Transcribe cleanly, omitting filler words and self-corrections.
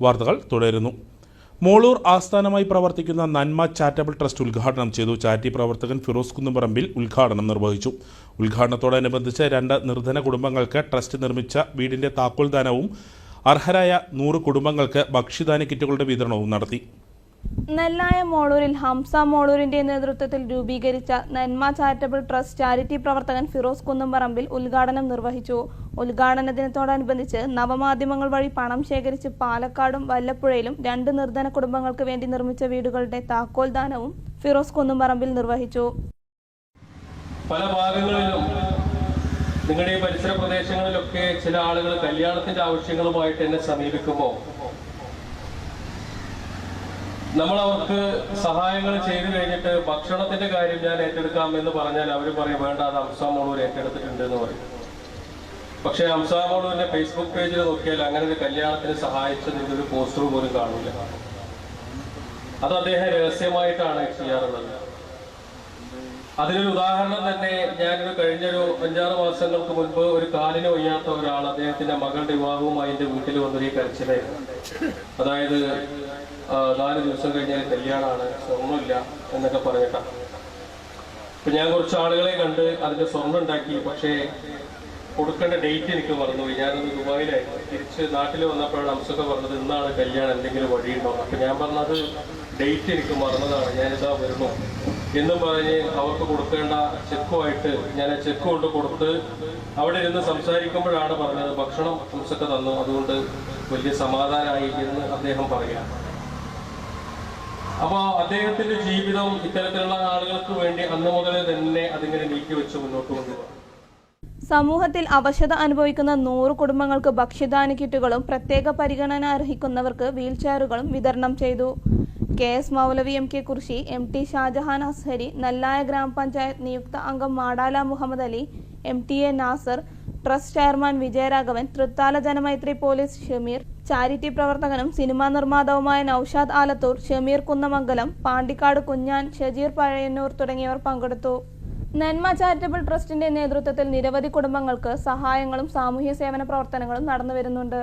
വാർത്തകൾ തുടരുന്നു. മോളൂർ ആസ്ഥാനമായി പ്രവർത്തിക്കുന്ന നന്മ ചാരിറ്റബിൾ ട്രസ്റ്റ് ഉദ്ഘാടനം ചെയ്തു. ചാരിറ്റി പ്രവർത്തകൻ ഫിറോസ് കുന്നുംപറമ്പിൽ ഉദ്ഘാടനം നിർവഹിച്ചു. ഉദ്ഘാടനത്തോടനുബന്ധിച്ച് 2 നിർധന കുടുംബങ്ങൾക്ക് ട്രസ്റ്റ് നിർമ്മിച്ച വീടിന്റെ താക്കോൽദാനവും അർഹരായ 100 കുടുംബങ്ങൾക്ക് ഭക്ഷ്യധാന്യ കിറ്റുകളുടെ വിതരണവും നടത്തി. നെല്ലായ മോളൂരിൽ ഹംസ മോളൂരിന്റെ നേതൃത്വത്തിൽ രൂപീകരിച്ച നന്മ ചാരിറ്റബിൾ ട്രസ്റ്റ് ചാരിറ്റി പ്രവർത്തകൻ ഫിറോസ് കുന്നുംപറമ്പിൽ ഉദ്ഘാടനം നിർവഹിച്ചു. ഉദ്ഘാടന ദിനത്തോടനുബന്ധിച്ച് നവമാധ്യമങ്ങൾ വഴി പണം ശേഖരിച്ച് പാലക്കാടും വല്ലപ്പുഴയിലും 2 നിർധന കുടുംബങ്ങൾക്ക് വേണ്ടി നിർമ്മിച്ച വീടുകളുടെ താക്കോൽദാനവും ഫിറോസ് കുന്നുംപറമ്പിൽ നിർവഹിച്ചു. പല ഭാഗങ്ങളിലും നിങ്ങളുടെ ഈ പരിസര പ്രദേശങ്ങളിലൊക്കെ ചില ആളുകൾ കല്യാണത്തിന്റെ ആവശ്യങ്ങളുമായിട്ട് എന്നെ സമീപിക്കുമ്പോൾ നമ്മൾ അവർക്ക് സഹായങ്ങൾ ചെയ്തു കഴിഞ്ഞിട്ട് ഭക്ഷണത്തിന്റെ കാര്യം ഞാൻ ഏറ്റെടുക്കാം എന്ന് പറഞ്ഞാൽ അവർ പറയും വേണ്ട, അത് ഹംസ മോളൂർ ഏറ്റെടുത്തിട്ടുണ്ട് എന്ന് പറയും. പക്ഷെ ഹംസ മോളൂരിന്റെ ഫേസ്ബുക്ക് പേജിൽ നോക്കിയാൽ അങ്ങനെ ഒരു കല്യാണത്തിന് സഹായിച്ചതിന്റെ ഒരു പോസ്റ്റർ പോലും കാണില്ല. അത് അദ്ദേഹം രഹസ്യമായിട്ടാണ് ചെയ്യാറുള്ളത്. അതിനൊരു ഉദാഹരണം തന്നെ ഞാനൊരു കഴിഞ്ഞൊരു 5-6 മാസങ്ങൾക്ക് മുൻപ് ഒരു കാലിന് വയ്യാത്ത ഒരാൾ അദ്ദേഹത്തിന്റെ മകളുടെ വിവാഹവുമായി എന്റെ വീട്ടിൽ വന്നൊരു കരച്ചിലായിരുന്നു. അതായത് 4 ദിവസം കഴിഞ്ഞാൽ കല്യാണമാണ്, സ്വർണ്ണമില്ല എന്നൊക്കെ പറഞ്ഞിട്ടാണ്. അപ്പൊ ഞാൻ കുറച്ച് ആളുകളെ കണ്ട് അതിന്റെ സ്വർണ്ണം ഉണ്ടാക്കി. പക്ഷേ കൊടുക്കേണ്ട ഡേറ്റ് എനിക്ക് മറന്നുപോയി. ഞാനത് ദുബായിലായിരുന്നു. തിരിച്ച് നാട്ടിൽ വന്നപ്പോഴാണ് ഹംസൊക്കെ പറഞ്ഞത് ഇന്നാണ് കല്യാണം, എന്തെങ്കിലും വഴിയുണ്ടോ. അപ്പൊ ഞാൻ പറഞ്ഞത് ഡേറ്റ് എനിക്ക് മറന്നതാണ്, ഞാനിതാ വരുന്നു എന്നും പറഞ്ഞ് അവർക്ക് കൊടുക്കേണ്ട ചെക്കുമായിട്ട് ഞാൻ ആ ചെക്ക് കൊണ്ട് കൊടുത്ത് അവിടെ ഇരുന്ന് സംസാരിക്കുമ്പോഴാണ് പറഞ്ഞത് ഭക്ഷണം ഹംസൊക്കെ തന്നു, അതുകൊണ്ട് വലിയ സമാധാനമായി എന്ന് അദ്ദേഹം പറയുകയാണ്. അപ്പോൾ അദ്ദേഹത്തിന്റെ ജീവിതം ഇത്തരത്തിലുള്ള ആളുകൾക്ക് വേണ്ടി അന്ന് മുതൽ തന്നെ അതിങ്ങനെ നീക്കി വെച്ച് മുന്നോട്ട് കൊണ്ടുപോകും. സമൂഹത്തിൽ അവശത അനുഭവിക്കുന്ന 100 കുടുംബങ്ങൾക്ക് ഭക്ഷ്യധാന്യ കിറ്റുകളും പ്രത്യേക പരിഗണന അർഹിക്കുന്നവർക്ക് വീൽചെയറുകളും വിതരണം ചെയ്തു. KS മൗലവി MK കുർശി, MT ഷാജഹാൻ അസ്ഹരി, നെല്ലായ ഗ്രാമപഞ്ചായത്ത് നിയുക്ത അംഗം Madala Muhammad Ali, MTA Nasar, trust chairman Vijayaraghavan, Thrithala Janamaithri police Shameer, charity പ്രവർത്തകനും സിനിമാ നിർമ്മാതാവുമായ നൌഷാദ് ആലത്തൂർ, ഷമീർ കുന്നമംഗലം, പാണ്ടിക്കാട് കുഞ്ഞാൻ, ഷജീർ പഴയന്നൂർ തുടങ്ങിയവർ പങ്കെടുത്തു. നന്മ ചാരിറ്റബിൾ ട്രസ്റ്റിന്റെ നേതൃത്വത്തിൽ നിരവധി കുടുംബങ്ങൾക്ക് സഹായങ്ങളും സാമൂഹ്യ സേവന പ്രവർത്തനങ്ങളും നടന്നുവരുന്നുണ്ട്.